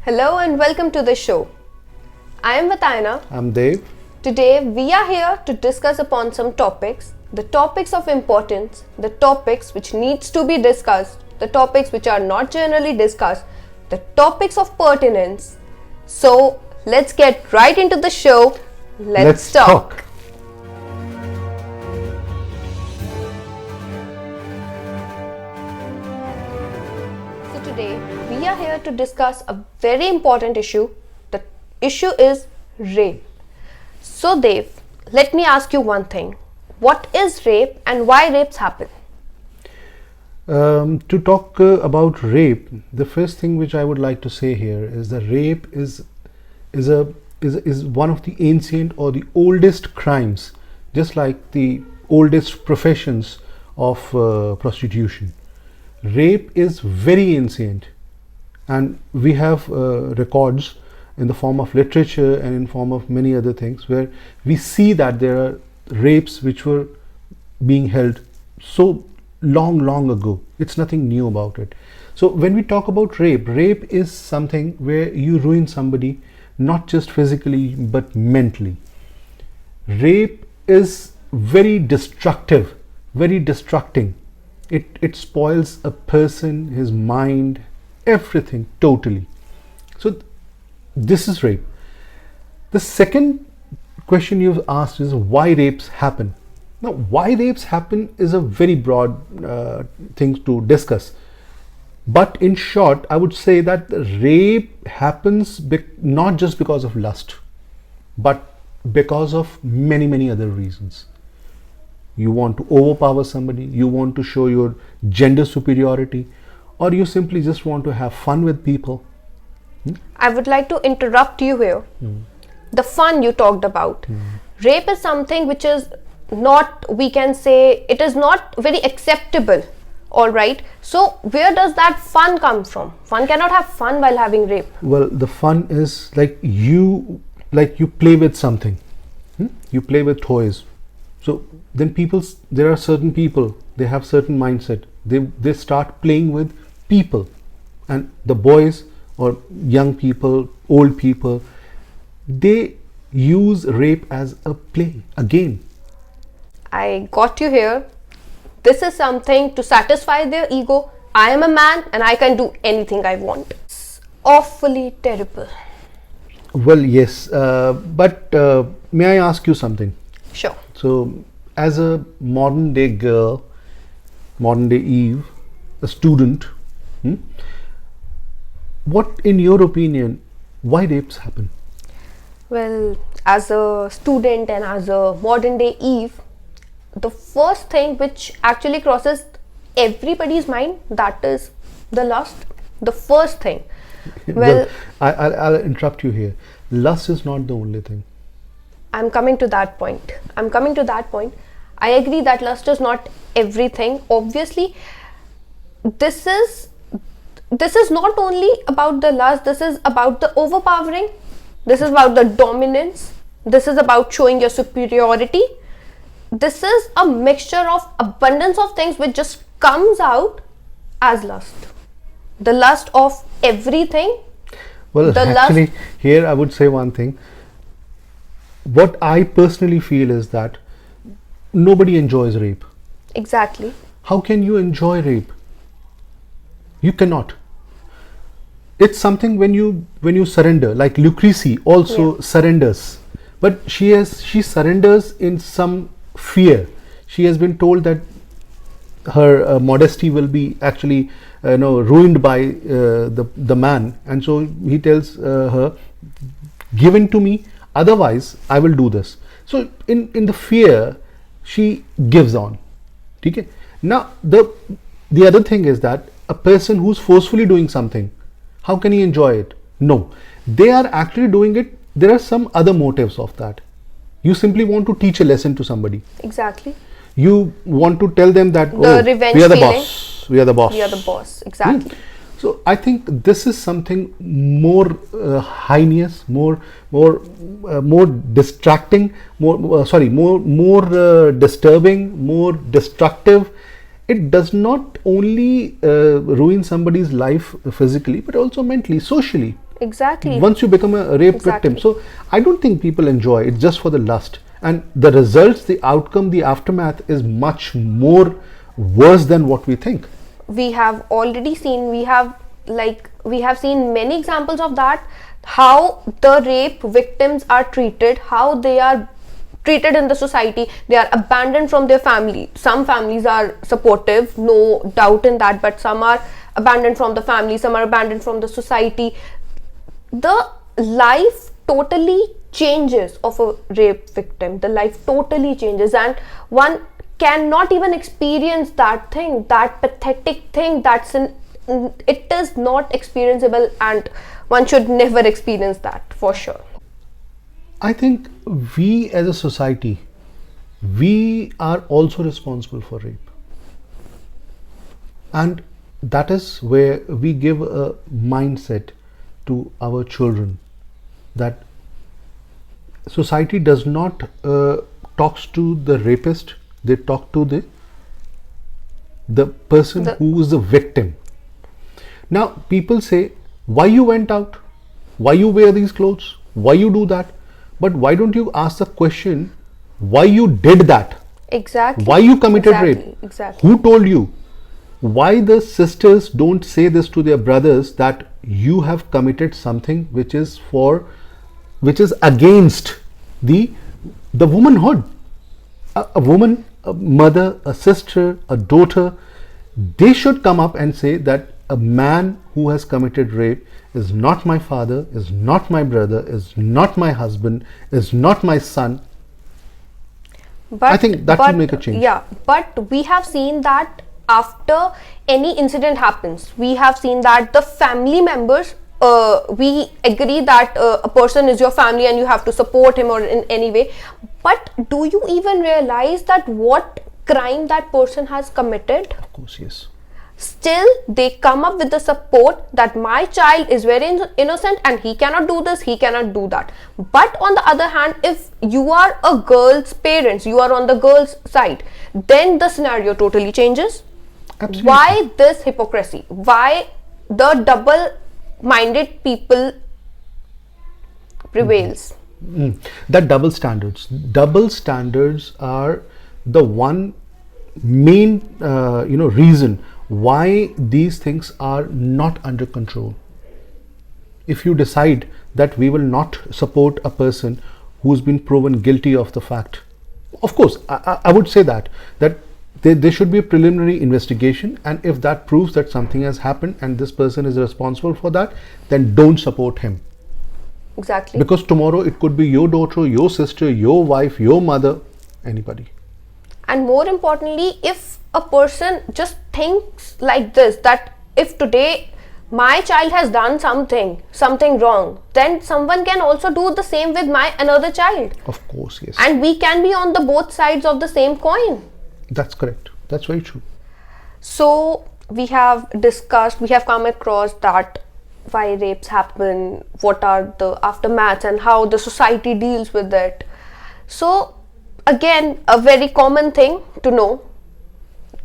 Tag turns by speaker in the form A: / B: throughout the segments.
A: Hello and welcome to the show. I am Vatayana.
B: I'm Dev.
A: Today we are here to discuss upon some topics, the topics of importance, the topics which needs to be discussed, the topics which are not generally discussed, the topics of pertinence. So let's get right into the show. Let's talk. So today we are here to discuss a very important issue. The issue is rape. So Dev, let me ask you one thing. What is rape and why rapes happen?
B: To talk about rape, the first thing which I would like to say here is that rape is one of the ancient or the oldest crimes, just like the oldest professions of prostitution. Rape is very ancient, and we have records in the form of literature and in form of many other things where we see that there are rapes which were being held so long ago. It's nothing new about it. So when we talk about rape is something where you ruin somebody not just physically but mentally. Rape is very destructive, very destructing. It spoils a person, his mind, everything totally. So this is rape. The second question you've asked is why rapes happen. Now, why rapes happen is a very broad thing to discuss. But in short, I would say that rape happens not just because of lust, but because of many other reasons. You want to overpower somebody, you want to show your gender superiority, or you simply just want to have fun with people.
A: I would like to interrupt you here. The fun you talked about. Rape is something which is not, we can say, it is not very acceptable. Alright. So where does that fun come from? One cannot have fun while having rape.
B: Well, the fun is like you play with something. You play with toys. So then there are certain people, they have certain mindset. They start playing with people, and the boys or young people, old people, they use rape as a play, a game.
A: I got you here. This is something to satisfy their ego. I am a man and I can do anything I want. It's awfully terrible.
B: Well, yes, but may I ask you something?
A: Sure.
B: So, as a modern day girl, modern day Eve, a student, what in your opinion, why rapes happen?
A: Well, as a student and as a modern day Eve, the first thing which actually crosses everybody's mind, that is the lust. The first thing. Well,
B: I'll interrupt you here. Lust is not the only thing.
A: I'm coming to that point. I agree that lust is not everything. Obviously, this is not only about the lust, this is about the overpowering, this is about the dominance, this is about showing your superiority. This is a mixture of abundance of things which just comes out as lust. The lust of everything.
B: Well, actually, here I would say one thing. What I personally feel is that nobody enjoys rape.
A: Exactly.
B: How can you enjoy rape? You cannot. It's something when you surrender, like Lucrece also surrenders, but she surrenders in some fear. She has been told that her modesty will be actually ruined by the man, and so he tells her, "Give in to me, otherwise I will do this." So in the fear, she gives on. Okay? Now the other thing is that a person who's forcefully doing something, how can he enjoy it? No, they are actually doing it. There are some other motives of that. You simply want to teach a lesson to somebody.
A: Exactly.
B: You want to tell them that we are the boss. We are the boss.
A: We are the boss. Exactly.
B: So I think this is something more heinous, more distracting, more disturbing, more destructive. It does not only ruin somebody's life physically, but also mentally, socially.
A: Exactly.
B: once you become a rape victim. So I don't think people enjoy it just for the lust, and the results, the outcome, the aftermath is much more worse than what we think.
A: We have already seen, we have seen many examples of that, how the rape victims are treated, how they are treated in the society. They are abandoned from their family. Some families are supportive, no doubt in that, but some are abandoned from the family, some are abandoned from the society. The life totally changes of a rape victim. The life totally changes, and one cannot even experience that thing, that pathetic thing. It is not experienceable, and one should never experience that for sure.
B: I think we as a society, we are also responsible for rape. And that is where we give a mindset to our children that society does not talks to the rapist, they talk to the person who is the victim. Now people say, why you went out? Why you wear these clothes? Why you do that? But why don't you ask the question, why you did that?
A: Exactly.
B: Why you committed rape?
A: Exactly.
B: Who told you? Why the sisters don't say this to their brothers that you have committed something which is against the womanhood? A woman, a mother, a sister, a daughter, they should come up and say that a man who has committed rape is not my father, is not my brother, is not my husband, is not my son. I think that will make a change.
A: Yeah, but we have seen that after any incident happens, we have seen that the family members, we agree that a person is your family and you have to support him or in any way. But do you even realize that what crime that person has committed?
B: Of course, yes.
A: Still, they come up with the support that my child is very innocent and he cannot do this, he cannot do that. But on the other hand, if you are a girl's parents, you are on the girl's side, then the scenario totally changes.
B: Absolutely.
A: Why this hypocrisy? Why the double-minded people prevails?
B: That double standards are the one main reason why these things are not under control. If you decide that we will not support a person who's been proven guilty of the fact, of course I would say that there should be a preliminary investigation, and if that proves that something has happened and this person is responsible for that, then don't support him.
A: Exactly.
B: Because tomorrow it could be your daughter, your sister, your wife, your mother, anybody.
A: And more importantly, if a person just thinks like this, that if today my child has done something wrong, then someone can also do the same with my another child.
B: Of course, yes.
A: And we can be on the both sides of the same coin.
B: That's correct. That's very true.
A: So we have discussed, we have come across that why rapes happen, what are the aftermaths, and how the society deals with it. So again, a very common thing to know,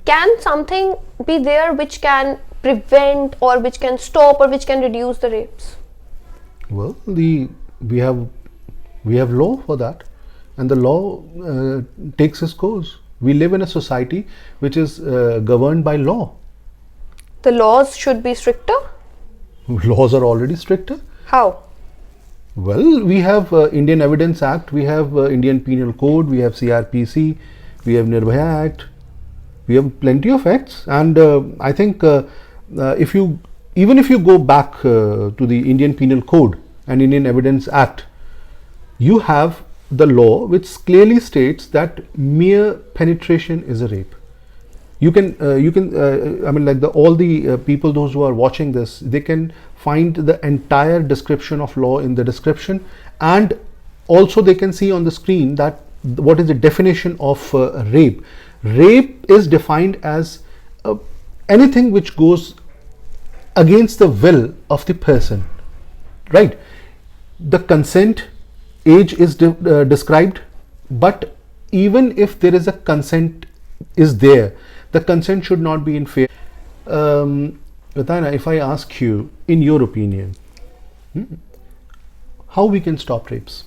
A: can something be there which can prevent or which can stop or which can reduce the rapes?
B: Well, we have law for that, and the law takes its course. We live in a society which is governed by law.
A: The laws should be stricter?
B: Laws are already stricter.
A: How?
B: Well, we have Indian Evidence Act, we have Indian Penal Code, we have CRPC, we have Nirbhaya Act, we have plenty of acts, and I think if you go back to the Indian Penal Code and Indian Evidence Act, you have the law which clearly states that mere penetration is a rape. You can I mean, like all the people, those who are watching this, they can find the entire description of law in the description, and also they can see on the screen that what is the definition of rape. Rape is defined as anything which goes against the will of the person, right? The consent age is described, but even if there is a consent is there, the consent should not be in favor. Ratana, if I ask you, in your opinion, How we can stop rapes?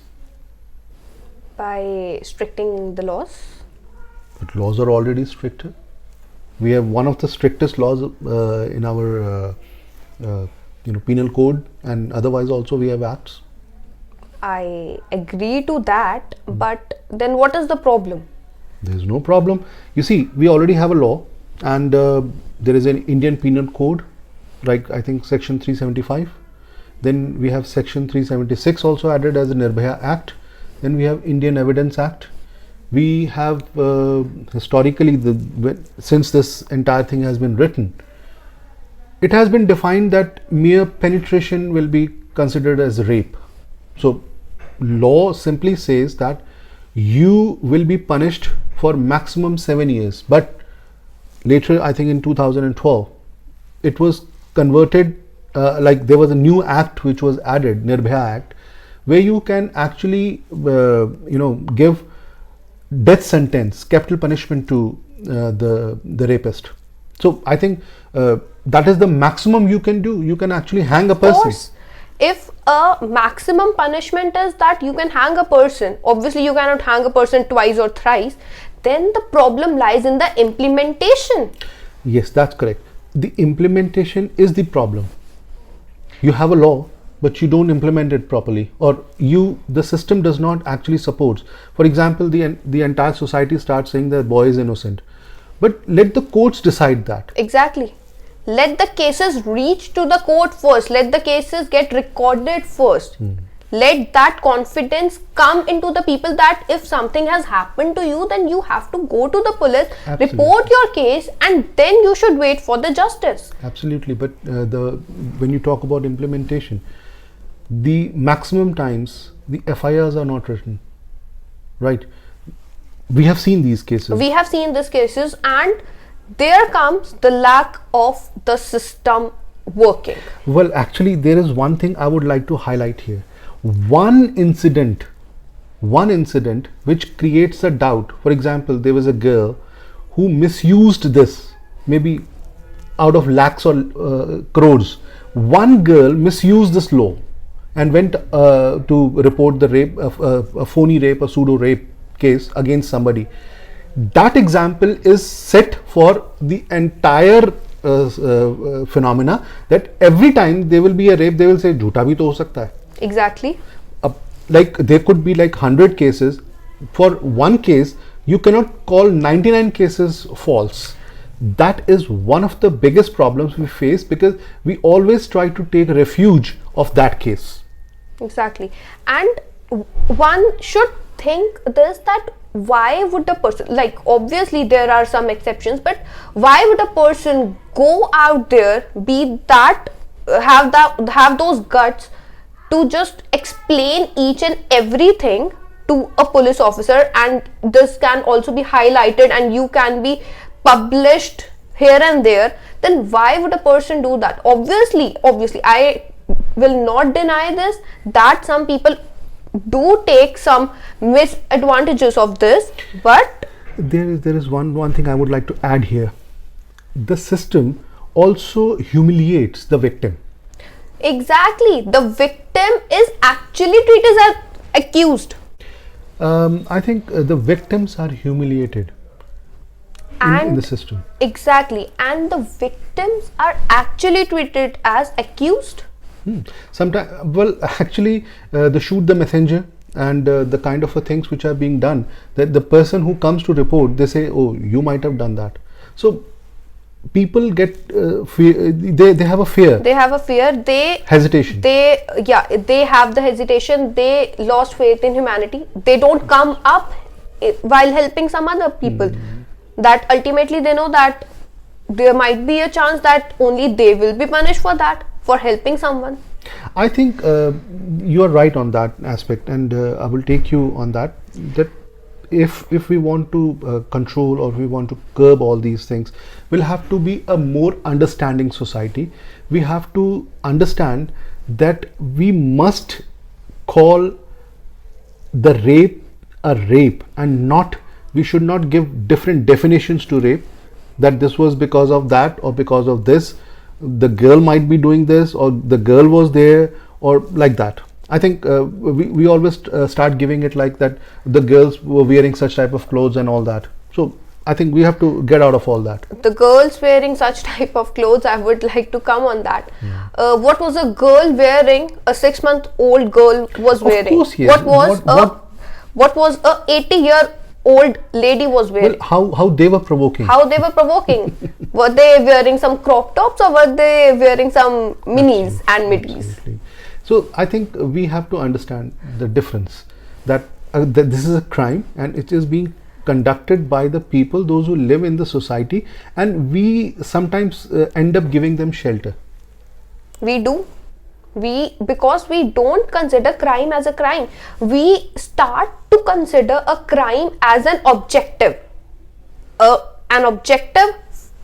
A: By stricting the laws.
B: But laws are already stricter. We have one of the strictest laws in our penal code, and otherwise also we have acts.
A: I agree to that, but then what is the problem?
B: There is no problem. You see, we already have a law, and there is an Indian Penal Code, like I think section 375. Then we have section 376 also added as a Nirbhaya Act. Then we have Indian Evidence Act. We have historically, since this entire thing has been written, it has been defined that mere penetration will be considered as rape. So law simply says that you will be punished for maximum 7 years. But later, I think in 2012, it was converted, like there was a new act which was added, Nirbhaya Act, where you can actually give death sentence, capital punishment to the rapist. So I think that is the maximum you can do. You can actually hang a person.
A: Of course, if a maximum punishment is that you can hang a person, obviously you cannot hang a person twice or thrice, then the problem lies in the implementation.
B: Yes, that's correct. The implementation is the problem. You have a law, but you don't implement it properly, or the system does not actually support. For example, the entire society starts saying that boy is innocent, but let the courts decide that.
A: Exactly. Let the cases reach to the court first. Let the cases get recorded first. Let that confidence come into the people that if something has happened to you, then you have to go to the police,
B: Absolutely.
A: report your case, and then you should wait for the justice.
B: Absolutely, but when you talk about implementation, the maximum times the FIRs are not written, right? We have seen these cases.
A: We have seen these cases, and there comes the lack of the system working.
B: Well, actually, there is one thing I would like to highlight here. One incident which creates a doubt. For example, there was a girl who misused this, maybe out of lakhs or crores. One girl misused this law and went to report the rape, a phony rape, a pseudo rape case against somebody. That example is set for the entire phenomena, that every time there will be a rape, they will say jhoota bhi to ho sakta hai.
A: Exactly.
B: Like there could be like 100 cases. For one case, you cannot call 99 cases false. That is one of the biggest problems we face, because we always try to take refuge of that case.
A: Exactly. And one should think this, that why would a person, like obviously there are some exceptions, but why would a person go out there, have those guts to just explain each and everything to a police officer, and this can also be highlighted and you can be published here and there? Then why would a person do that? Obviously I will not deny this, that some people do take some misadvantages of this, but
B: there is one thing I would like to add here. The system also humiliates the victim.
A: exactly, the victim is actually treated as accused.
B: I think the victims are humiliated in the system.
A: Exactly, and the victims are actually treated as accused.
B: Sometimes, well, actually, the shoot the messenger and the kind of things which are being done, that the person who comes to report, they say, oh, you might have done that. So people get fear, they have a fear.
A: They have a fear.
B: Hesitation.
A: They have the hesitation. They lost faith in humanity. They don't come up while helping some other people. That ultimately they know that there might be a chance that only they will be punished for that, for helping someone.
B: I think you are right on that aspect, and I will take you on that. That if we want to control, or we want to curb all these things, we'll have to be a more understanding society. We have to understand that we must call the rape a rape, and not, we should not give different definitions to rape, that this was because of that or because of this. The girl might be doing this, or the girl was there, or like that. I think we always start giving it like that the girls were wearing such type of clothes and all that. So I think we have to get out of all that.
A: The girls wearing such type of clothes, I would like to come on that. What was a girl wearing? A 6-month-old girl was wearing.
B: Of course, yes.
A: What was a 80-year-old lady was wearing?
B: Well, how they were provoking.
A: How they were provoking? Were they wearing some crop tops or were they wearing some minis and middies?
B: Absolutely. So I think we have to understand the difference that this is a crime and it is being conducted by the people, those who live in the society, and we sometimes end up giving them shelter.
A: We do. Because we don't consider crime as a crime, we start to consider a crime as an objective. An objective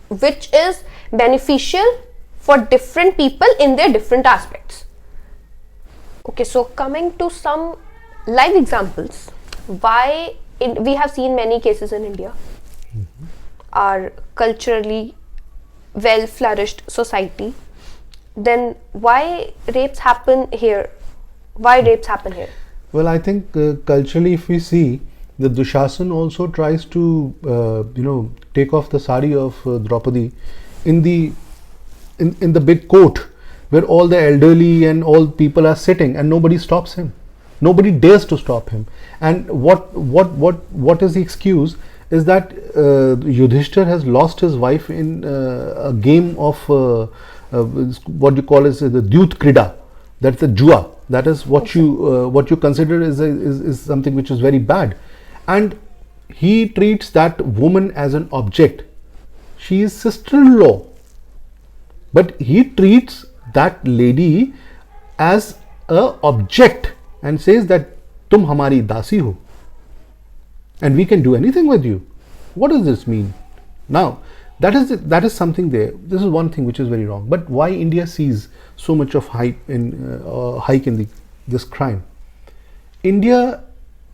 A: which is beneficial for different people in their different aspects. Okay, so coming to some live examples, we have seen many cases in India, our culturally well flourished society. Then why rapes happen here?
B: Well, I think culturally, if we see, the Dushasan also tries to take off the sari of Draupadi in the big court where all the elderly and all people are sitting, and nobody stops him. Nobody dares to stop him. And what is the excuse? Is that Yudhishthir has lost his wife in a game of what you call as the Dyut Krida. That's the Jua. That is what you consider is something which is very bad. And he treats that woman as an object. She is sister-in-law. But he treats that lady as a object and says that tum hamari dasi ho and we can do anything with you. What does this mean? Now that is something there. This is one thing which is very wrong. But why India sees so much of hike in this crime? India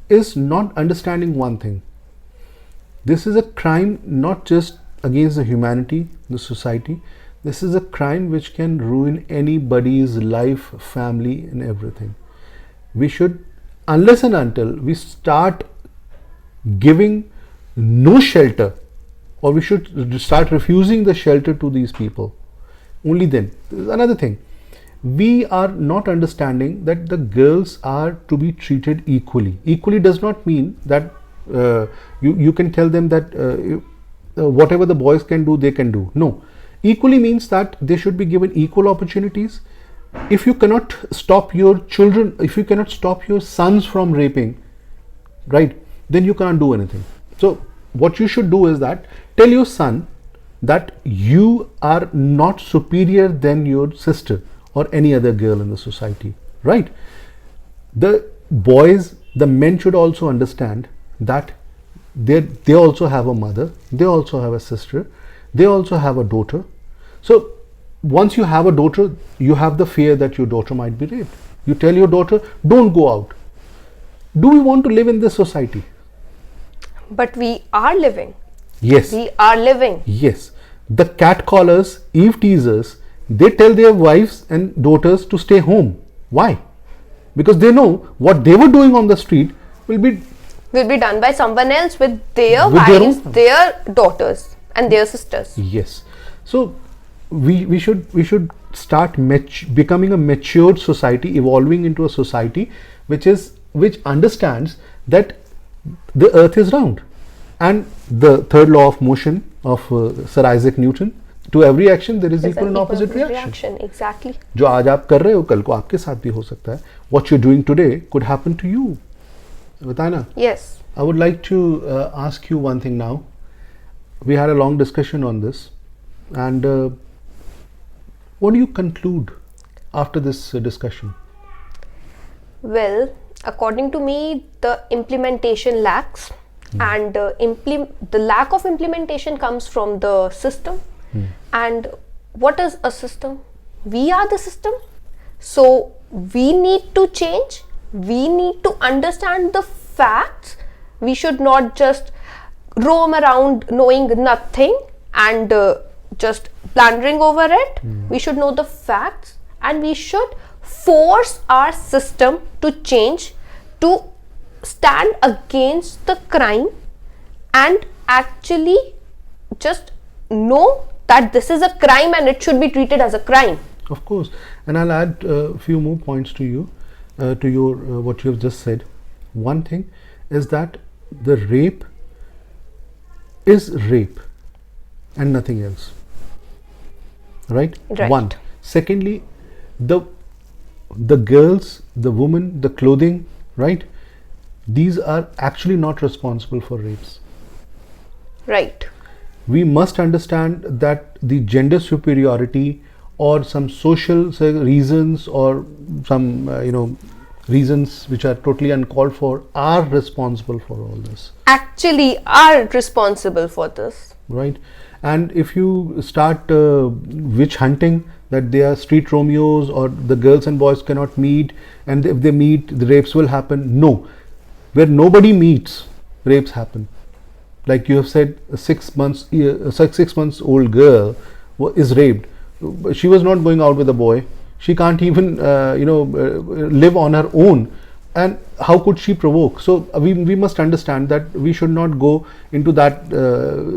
B: is not understanding one thing. This is a crime not just against the humanity, the society. This is a crime which can ruin anybody's life, family and everything. We should, unless and until we start giving no shelter, or we should start refusing the shelter to these people, only then. There's another thing. We are not understanding that the girls are to be treated equally. Equally does not mean that you can tell them that whatever the boys can do, they can do. No. Equally means that they should be given equal opportunities. If you cannot stop your children, if you cannot stop your sons from raping, right, then you can't do anything. So what you should do is that tell your son that you are not superior than your sister or any other girl in the society, right? The boys, the men should also understand that they also have a mother, they also have a sister, they also have a daughter. So once you have a daughter, you have the fear that your daughter might be raped. You tell your daughter, don't go out. Do we want to live in this society?
A: But we are living.
B: Yes.
A: We are living.
B: Yes. The catcallers, eve teasers, they tell their wives and daughters to stay home. Why? Because they know what they were doing on the street will be
A: done by someone else with their wives, their daughters and their sisters.
B: Yes. So we should start becoming a matured society, evolving into a society which understands that the earth is round, and the third law of motion of Sir Isaac Newton, to every action there is equal and opposite reaction.
A: Exactly.
B: जो आज आप कर रहे हो कल को आपके साथ भी हो सकता है. What you're doing today could happen to you. बताए ना?
A: Yes.
B: I would like to ask you one thing now. We had a long discussion on this, and what do you conclude after this discussion?
A: Well, according to me, the implementation lacks, and the lack of implementation comes from the system. And what is a system? We are the system. So we need to change. We need to understand the facts. We should not just roam around knowing nothing and just blundering over it. We should know the facts, and we should force our system to change, to stand against the crime and actually just know that this is a crime and it should be treated as a crime.
B: Of course, and I'll add a few more points to you, to your what you have just said. One thing is that the rape is rape and nothing else. Right?
A: Right.
B: One. Secondly, the girls, the women, the clothing, right? These are actually not responsible for rapes.
A: Right.
B: We must understand that the gender superiority or some social reasons or some reasons which are totally uncalled for are responsible for all this.
A: Actually are responsible for this.
B: Right? And if you start witch hunting, that they are street Romeos or the girls and boys cannot meet, and if they meet, the rapes will happen. No. Where nobody meets, rapes happen. Like you have said, a 6 months old girl is raped. She was not going out with a boy. She can't even live on her own. And how could she provoke? So we must understand that we should not go into that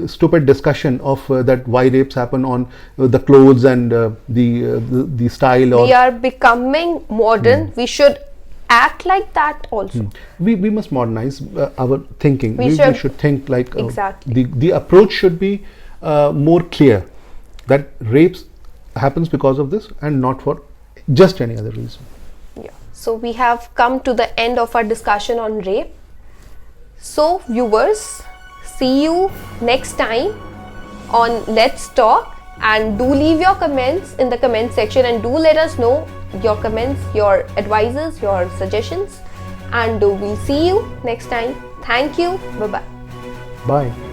B: stupid discussion of that why rapes happen on the clothes and the style. Or
A: we are becoming modern. We should act like that also.
B: We must modernize our thinking. We should think like
A: exactly.
B: The approach should be more clear, that rapes happens because of this and not for just any other reason.
A: Yeah. So we have come to the end of our discussion on rape. So viewers, see you next time on Let's Talk, and do leave your comments in the comment section and do let us know your comments, your advices, your suggestions, and we'll see you next time. Thank you. Bye-bye.
B: Bye.